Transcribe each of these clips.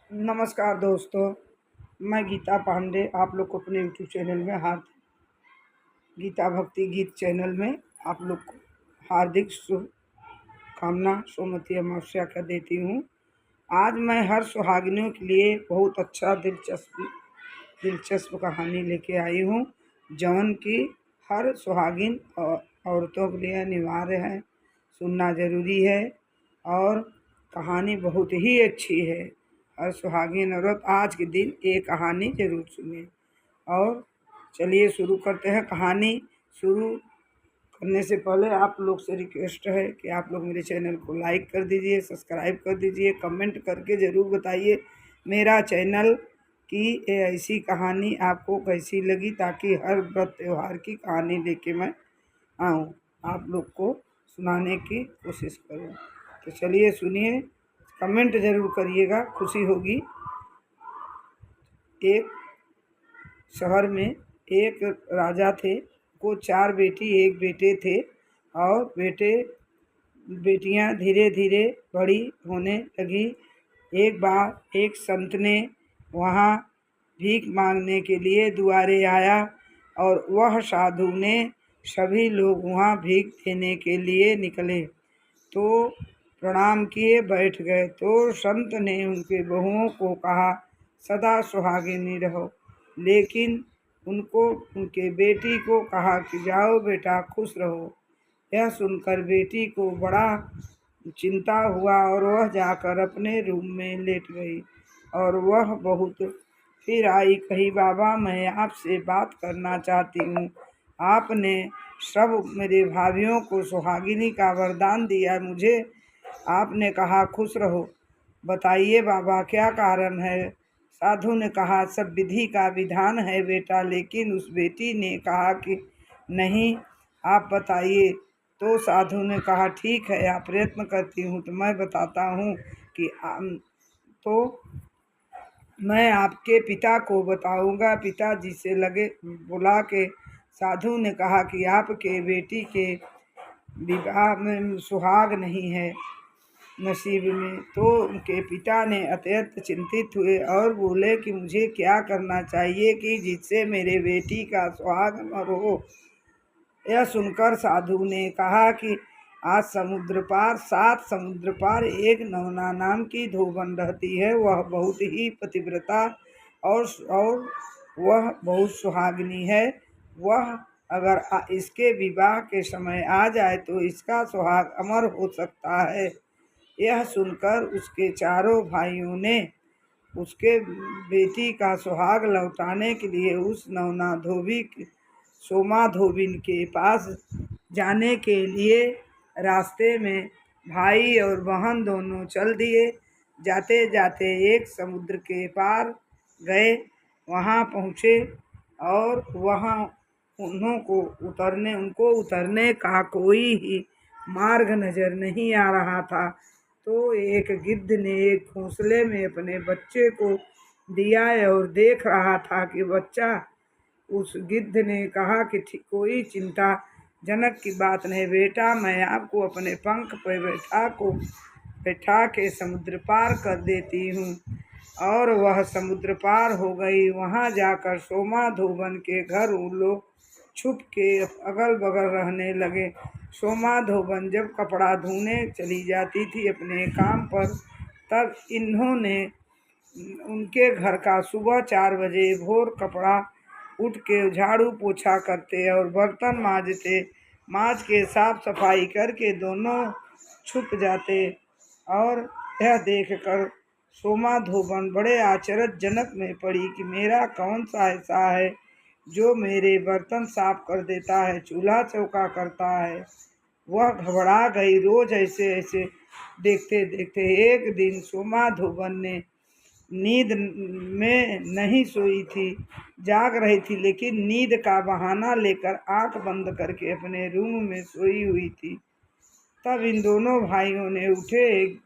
नमस्कार दोस्तों, मैं गीता पांडे आप लोग को अपने यूट्यूब चैनल में गीता भक्ति गीत चैनल में आप लोग को हार्दिक शुभकामना सुमति अमावस्या का देती हूँ। आज मैं हर सुहागिनों के लिए बहुत अच्छा दिलचस्प कहानी लेके आई हूँ, जौन की हर सुहागिन और औरतों के लिए अनिवार्य है, सुनना ज़रूरी है। और कहानी बहुत ही अच्छी है। हर सुहागिन औरत आज के दिन ये कहानी ज़रूर सुने। और चलिए शुरू करते हैं। कहानी शुरू करने से पहले आप लोग से रिक्वेस्ट है कि आप लोग मेरे चैनल को लाइक कर दीजिए, सब्सक्राइब कर दीजिए, कमेंट करके ज़रूर बताइए मेरा चैनल की ये ऐसी कहानी आपको कैसी लगी, ताकि हर व्रत त्यौहार की कहानी लेके मैं आऊँ, आप लोग को सुनाने की कोशिश करूँ। तो चलिए सुनिए, कमेंट ज़रूर करिएगा, खुशी होगी। एक शहर में एक राजा थे, को 4 बेटी 1 बेटे थे। और बेटियां धीरे धीरे बड़ी होने लगी। एक बार एक संत ने वहाँ भीख मांगने के लिए दुआरे आया, और वह साधु ने सभी लोग वहाँ भीख देने के लिए निकले तो प्रणाम किए बैठ गए। तो संत ने उनके बहुओं को कहा, सदा सुहागिनी रहो, लेकिन उनके बेटी को कहा कि जाओ बेटा खुश रहो। यह सुनकर बेटी को बड़ा चिंता हुआ और वह जाकर अपने रूम में लेट गई। और वह बहुत फिर आई, कही बाबा मैं आपसे बात करना चाहती हूँ। आपने सब मेरे भाइयों को सुहागिनी का वरदान दिया, मुझे आपने कहा खुश रहो, बताइए बाबा क्या कारण है। साधु ने कहा, सब विधि का विधान है बेटा, लेकिन उस बेटी ने कहा कि नहीं, आप बताइए। तो साधु ने कहा, ठीक है आप प्रयत्न करती हूँ तो मैं बताता हूँ कि तो मैं आपके पिता को बताऊंगा। पिताजी से लगे बुला के साधु ने कहा कि आपके बेटी के विवाह में सुहाग नहीं है नसीब में। तो उनके पिता ने अत्यंत चिंतित हुए और बोले कि मुझे क्या करना चाहिए कि जिससे मेरे बेटी का सुहाग अमर हो। यह सुनकर साधु ने कहा कि आज 7 समुद्र पार एक नवना नाम की धोबन रहती है। वह बहुत ही पतिव्रता और वह बहुत सुहागिनी है। वह अगर इसके विवाह के समय आ जाए तो इसका सुहाग अमर हो सकता है। यह सुनकर उसके चारों भाइयों ने उसके बेटी का सुहाग लौटाने के लिए उस नवना धोबी सोमा धोबिन के पास जाने के लिए रास्ते में भाई और बहन दोनों चल दिए। जाते जाते एक समुद्र के पार गए, वहाँ पहुँचे और वहाँ उनको उतरने का कोई ही मार्ग नज़र नहीं आ रहा था। तो एक गिद्ध ने एक घोंसले में अपने बच्चे को दिया और देख रहा था कि बच्चा, उस गिद्ध ने कहा कि कोई चिंता जनक की बात नहीं बेटा, मैं आपको अपने पंख पर बैठा के समुद्र पार कर देती हूँ। और वह समुद्र पार हो गई। वहाँ जाकर सोमा धोबन के घर उन लोग छुप के अगल बगल रहने लगे। सोमा धोबन जब कपड़ा धोने चली जाती थी अपने काम पर, तब इन्होंने उनके घर का सुबह 4 बजे भोर कपड़ा उठ के झाड़ू पोछा करते और बर्तन मांजते, मांज के साफ सफाई करके दोनों छुप जाते। और यह देखकर सोमा धोबन बड़े आश्चर्यजनक में पड़ी कि मेरा कौन सा ऐसा है जो मेरे बर्तन साफ कर देता है, चूल्हा चौका करता है। वह घबरा गई। रोज ऐसे ऐसे देखते देखते एक दिन सोमा धोबन ने नींद में नहीं सोई थी, जाग रही थी, लेकिन नींद का बहाना लेकर आंख बंद करके अपने रूम में सोई हुई थी। तब इन दोनों भाइयों ने उठे। एक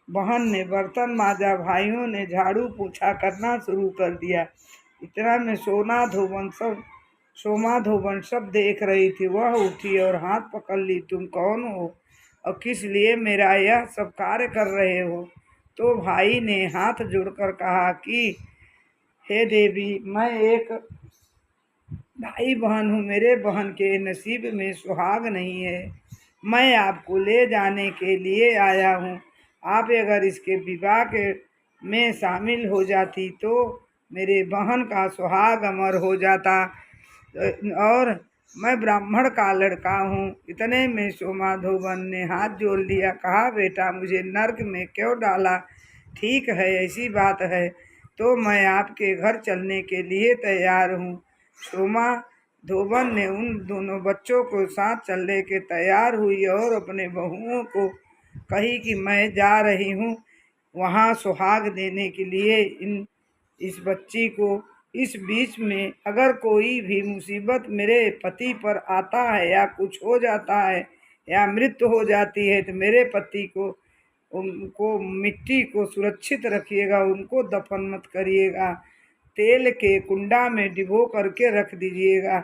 बहन ने बर्तन मांजा, भाइयों ने झाड़ू पोछा करना शुरू कर दिया। इतना में सोमा धोबन सब देख रही थी। वह उठी और हाथ पकड़ ली, तुम कौन हो और किस लिए मेरा यह सब कार्य कर रहे हो। तो भाई ने हाथ जोड़कर कहा कि हे देवी, मैं एक भाई बहन हूँ, मेरे बहन के नसीब में सुहाग नहीं है। मैं आपको ले जाने के लिए आया हूँ। आप अगर इसके विवाह के में शामिल हो जाती तो मेरे बहन का सुहाग अमर हो जाता। और मैं ब्राह्मण का लड़का हूँ। इतने में सोमाधोबन ने हाथ जोड़ लिया, कहा बेटा, मुझे नर्क में क्यों डाला? ठीक है, ऐसी बात है तो मैं आपके घर चलने के लिए तैयार हूँ। सोमा धोबन ने उन दोनों बच्चों को साथ चलने के तैयार हुई और अपने बहुओं को कही कि मैं जा रही हूँ वहाँ सुहाग देने के लिए इस बच्ची को। इस बीच में अगर कोई भी मुसीबत मेरे पति पर आता है या कुछ हो जाता है या मृत्यु हो जाती है तो मेरे पति को उनको मिट्टी को सुरक्षित रखिएगा, उनको दफन मत करिएगा, तेल के कुंडा में डिबो करके रख दीजिएगा।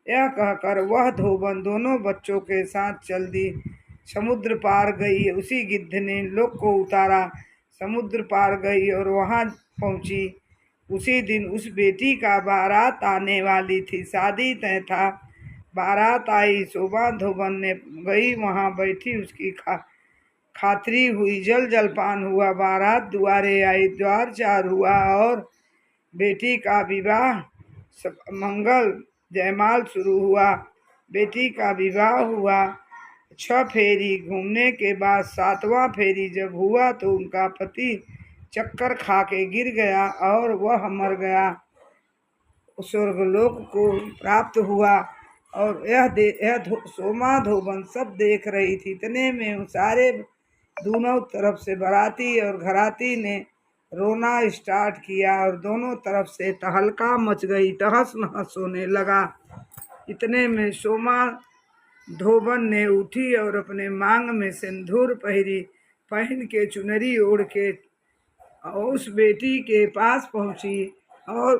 यह कहकर वह धोबन दोनों बच्चों के साथ चल दी। समुद्र पार गई। उसी गिद्ध ने लोग को उतारा, समुद्र पार गई और वहां पहुंची। उसी दिन उस बेटी का बारात आने वाली थी, शादी तय था। बारात आई, शोभा धोबन ने गई, वहां बैठी, उसकी खातरी हुई, जल जलपान हुआ, बारात द्वारे आई, द्वार चार हुआ और बेटी का विवाह मंगल जयमाल शुरू हुआ। बेटी का विवाह हुआ। 6 फेरी घूमने के बाद 7वां फेरी जब हुआ तो उनका पति चक्कर खा के गिर गया और वह मर गया, स्वर्गलोक को प्राप्त हुआ। और यह सोमा धोबन सब देख रही थी। इतने में सारे दोनों तरफ से बाराती और घराती ने रोना स्टार्ट किया और दोनों तरफ से तहलका मच गई, तहस नहस होने लगा। इतने में सोमा धोबन ने उठी और अपने मांग में सिंदूर पहन के चुनरी ओढ़ के उस बेटी के पास पहुंची और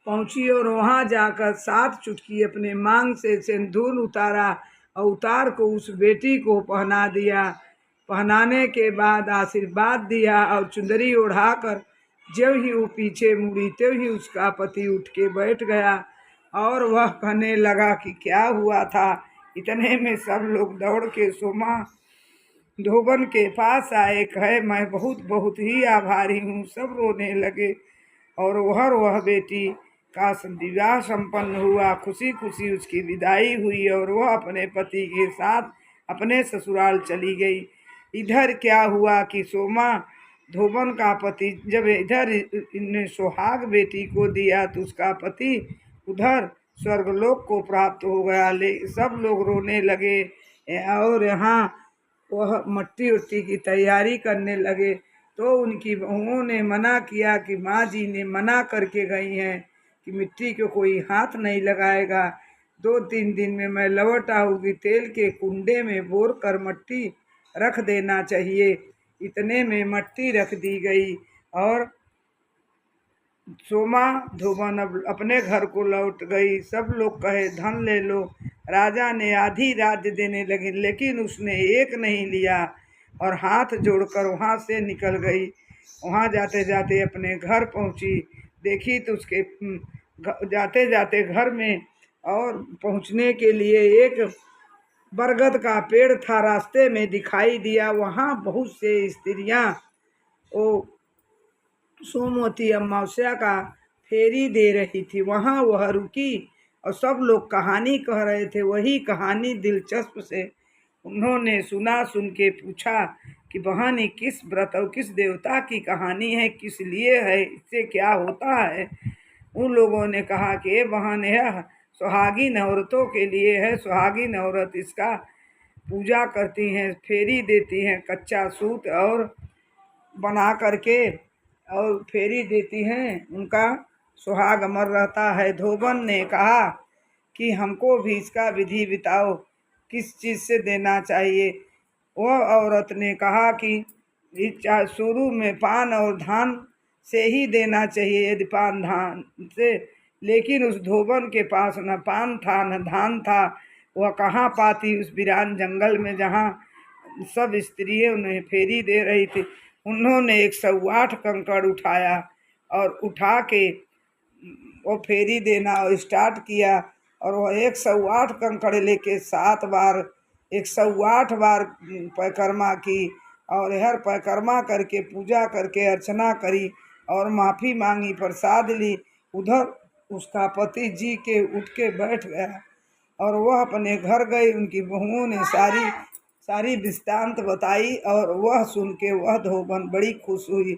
पहुंची और वहां जाकर 7 चुटकी अपने मांग से सिंदूर उतारा और उतार को उस बेटी को पहना दिया। पहनाने के बाद आशीर्वाद दिया और चुंदरी ओढ़ाकर जब ही वो पीछे मुड़ी तब ही उसका पति उठ के बैठ गया और वह कहने लगा कि क्या हुआ था। इतने में सब लोग दौड़ के सोमा धोबन के पास आए, कहे मैं बहुत बहुत ही आभारी हूँ। सब रोने लगे और वह बेटी का विवाह संपन्न हुआ। खुशी खुशी उसकी विदाई हुई और वह अपने पति के साथ अपने ससुराल चली गई। इधर क्या हुआ कि सोमा धोबन का पति जब इधर इन्हें सुहाग बेटी को दिया तो उसका पति उधर स्वर्गलोक को प्राप्त हो गया। सब लोग रोने लगे और यहाँ वह मट्टी उट्टी की तैयारी करने लगे। तो उनकी बहुओं ने मना किया कि माँ जी ने मना करके गई हैं कि मिट्टी को कोई हाथ नहीं लगाएगा। 2-3 दिन में मैं लौट आऊँगी, तेल के कुंडे में बोर कर मट्टी रख देना चाहिए। इतने में मट्टी रख दी गई और सोमा धोबन अपने घर को लौट गई। सब लोग कहे धन ले लो। राजा ने आधी राज्य देने लगे लेकिन उसने एक नहीं लिया और हाथ जोड़कर वहाँ से निकल गई। वहाँ जाते जाते अपने घर पहुँची, देखी तो उसके जाते जाते घर में और पहुँचने के लिए एक बरगद का पेड़ था, रास्ते में दिखाई दिया। वहाँ बहुत से स्त्रियाँ वो सोमवती अमावस्या का फेरी दे रही थी। वहाँ वह रुकी और सब लोग कहानी कह रहे थे। वही कहानी दिलचस्प से उन्होंने सुन के पूछा कि बहन ये किस व्रत और किस देवता की कहानी है, किस लिए है, इससे क्या होता है। उन लोगों ने कहा कि ये बहन यह सुहागिन औरतों के लिए है। सुहागिन औरत इसका पूजा करती हैं, फेरी देती हैं, कच्चा सूत और बना करके और फेरी देती हैं, उनका सुहाग अमर रहता है। धोबन ने कहा कि हमको भी इसका विधि बताओ, किस चीज़ से देना चाहिए। वह औरत ने कहा कि शुरू में पान और धान से ही देना चाहिए, यदि पान धान से। लेकिन उस धोबन के पास न पान था न धान था। वह कहाँ पाती उस वीरान जंगल में जहाँ सब स्त्रियाँ उन्हें फेरी दे रही थी। उन्होंने 108 कंकड़ उठाया और उठा के वो फेरी देना और स्टार्ट किया और वो 108 कंकड़ लेके 7 बार 108 बार परिक्रमा की और हर परिक्रमा करके पूजा करके अर्चना करी और माफ़ी मांगी, प्रसाद ली। उधर उसका पति जी के उठ के बैठ गया और वह अपने घर गई। उनकी बहुओं ने सारी वृत्तांत बताई और वह सुन के वह धोबन बड़ी खुश हुई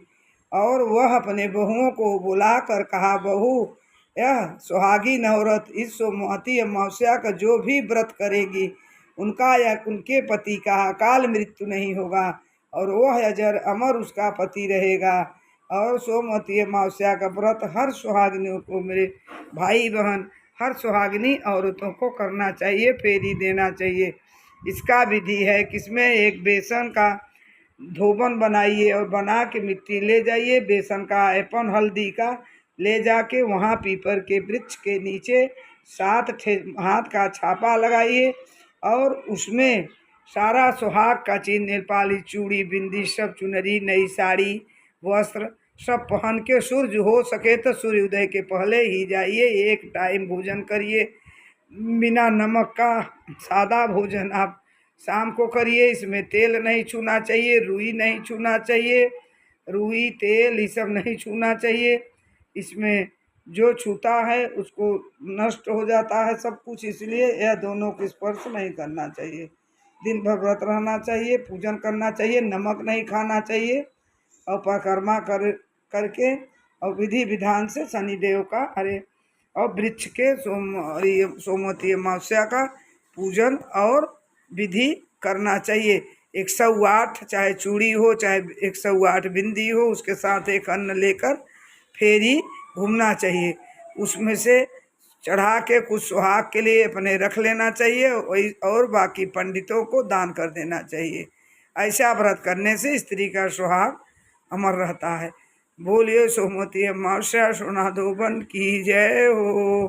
और वह अपने बहुओं को बुला कर कहा, बहू यह सुहागी नवरत इस सोमवती अमावस्या का जो भी व्रत करेगी उनका या उनके पति का अकाल मृत्यु नहीं होगा और वह अजर अमर उसका पति रहेगा। और सोमवती अमावस्या का व्रत हर सुहागिनियों को, मेरे भाई बहन, हर सुहागिनी औरतों को करना चाहिए, फेरी देना चाहिए। इसका विधि है किसमें एक बेसन का धोबन बनाइए और बना के मिट्टी ले जाइए, बेसन का एपन हल्दी का ले जाके वहाँ पीपर के वृक्ष के नीचे 7 हाथ का छापा लगाइए और उसमें सारा सुहाग का चिन्ह, नेपाली चूड़ी, बिंदी, सब चुनरी, नई साड़ी, वस्त्र सब पहन के सूर्य हो सके तो सूर्योदय के पहले ही जाइए। एक टाइम भोजन करिए, बिना नमक का सादा भोजन आप शाम को करिए। इसमें तेल नहीं छूना चाहिए, रुई नहीं छूना चाहिए, रुई तेल ये सब नहीं छूना चाहिए। इसमें जो छूता है उसको नष्ट हो जाता है सब कुछ, इसलिए यह दोनों को स्पर्श नहीं करना चाहिए। दिन भर व्रत रहना चाहिए, पूजन करना चाहिए, नमक नहीं खाना चाहिए और परिक्रमा करके और विधि विधान से शनिदेव का और वृक्ष के सोमवती अमावस्या का पूजन और विधि करना चाहिए। 108 चाहे चूड़ी हो चाहे 108 बिंदी हो, उसके साथ एक अन्न लेकर फेरी घूमना चाहिए। उसमें से चढ़ा के कुछ सुहाग के लिए अपने रख लेना चाहिए और बाकी पंडितों को दान कर देना चाहिए। ऐसा व्रत करने से स्त्री का सुहाग अमर रहता है। बोलिए सोमवती अमावस्या सोना धोबन की जय हो।